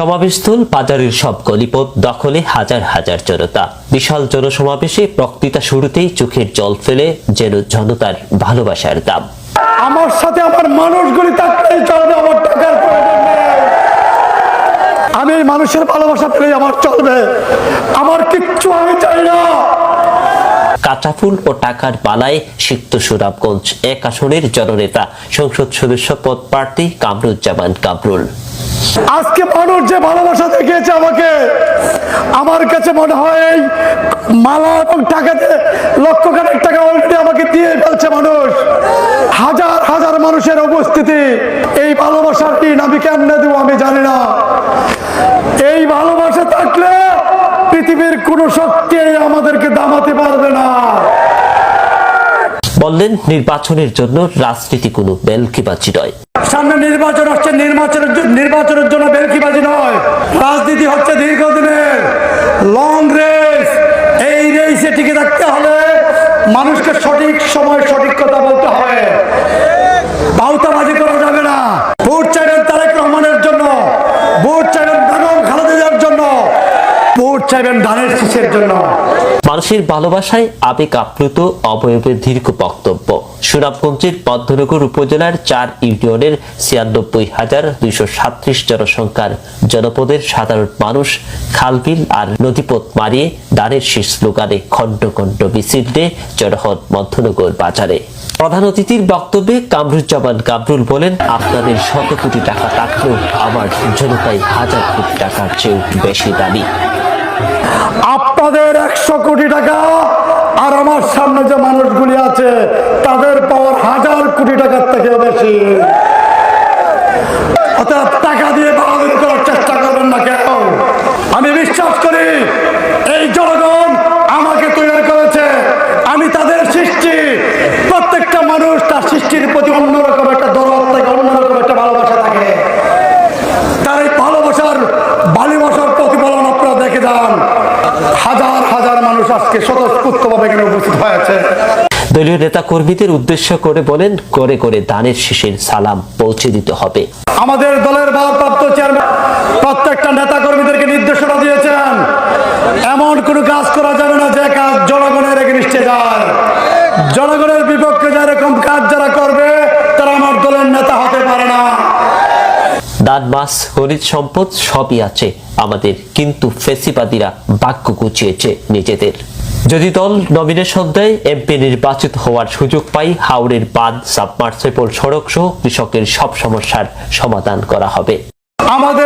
সমাবেশস্থল বাজারের সব গলিপথ দখলে হাজার হাজার জনতা। বিশাল জনসমাবেশে বক্তৃতা শুরুতেই চোখের জল ফেলে যেন জনতার ভালোবাসার দাম। আমার সাথে আমার মানুষগুলি থাকলেই চলবে, আমার টাকার প্রয়োজন নেই। আমি এই মানুষের ভালোবাসা পেলেই আমার চলবে, আমার কিচ্ছু আমি চাই না। কাঁচাফুল ও টাকার বালায় সিক্ত সুনামগঞ্জ এক আসনের জননেতা সংসদ সদস্য পদ প্রার্থী কামরুজ্জামান কামরুল। আজকে মানুষ যে ভালোবাসা দেখিয়েছে আমাকে, আমার কাছে মনে হয় মালা এবং টাকাতে লক্ষ খানেক টাকা অলরেডি আমাকে দিয়ে ফেলছে মানুষ। হাজার হাজার মানুষের উপস্থিতি, এই ভালোবাসার ঋণ আমি কেমনে দেবো আমি জানি না। এই ভালোবাসা থাকলে পৃথিবীর কোন শক্তি আমাদেরকে দামাতে পারবে না। বললেন, নির্বাচনের জন্য রাজনীতি কোনো বেলকিবাজি নয়। সামনে নির্বাচন আসছে, নির্বাচনের জন্য বেলকিবাজি নয়। রাজনীতি হচ্ছে দীর্ঘদিনের লং রেস। এই রেসে টিকে থাকতে হলে মানুষকে সঠিক সময় সঠিক কথা বলতে হবে, বাউতাবাজি করা যাবে না। ভোট চাইবেন তারেক রহমানের জন্য, ভোট চাইবেন বেগম খালেদার জন্য, ভোট চাইবেন ধানের শীষের জন্য। মানুষের ভালোবাসায় আবেগ আপ্লুত অবয়বের দীর্ঘ বক্তব্য। সুনামগঞ্জের পদ্মনগর উপজেলার 4 ইউনিয়নের 96,237 জনসংখ্যার জনপদের সাধারণ মানুষ খালবিল আর নদীপথ মারিয়ে ধানের শীষ স্লোগানে খণ্ড খণ্ড মিছিল দিয়ে জড়ো হন মধ্যনগর বাজারে। প্রধান অতিথির বক্তব্যে কামরুজ্জামান কামরুল বলেন, আপনাদের শত কোটি টাকা থাকলেও আমার জনতায় হাজার কোটি টাকার চেয়েও বেশি দাবি। আপনাদের 100 কোটি টাকা আর আমার সামনে যে মানুষগুলি আছে তাদের পাওয়ার 1000 কোটি টাকার থেকেও বেশি। অর্থাৎ টাকা দিয়ে বাহাদুরি করার চেষ্টা করবেন না কেন। আমি বিশ্বাস করি এই জনগণ আমাকে তৈরি করেছে, আমি তাদের সৃষ্টি। প্রত্যেকটা মানুষ তার সৃষ্টির প্রতি অন্যরকম একটা দরদ থাকে, অন্যরকম একটা ভালোবাসা থাকে। তার এই ভালোবাসার প্রতিফলন আপনারা দেখে যান। হাজার হাজার মানুষ আজকে স্বতঃস্ফূর্তভাবে এখানে উপস্থিত হয়েছে। দলীয় নেতা কর্মীদের উদ্দেশ্য করে বলেন, করে করে ধানের শীষের সালাম পৌঁছে দিতে হবে। আমাদের দলের ভারপ্রাপ্ত চেয়ারম্যান প্রত্যেকটা নেতা কর্মীদেরকে নির্দেশনা দিয়েছেন, এমন কোনো কাজ করা যাবে না যে কাজ জনগণের এগেইনস্টে যায়। জনগণের বিপক্ষে যেরকম কাজ যারা করবে তারা আমার দলের নেতা হতে পারে না। দান, মাছ, খনিজ সম্পদ সবই আছে আমাদের, কিন্তু ফেসিবাদীরা ভাগ্য গুছিয়েছে নিজেদের। যদি দল নমিনেশন দেয়, এমপি নির্বাচিত হওয়ার সুযোগ পাই, হাওড়ের বাঁধ, সাবমার্সিবল সড়ক সহ কৃষকের সব সমস্যার সমাধান করা হবে। আমাদের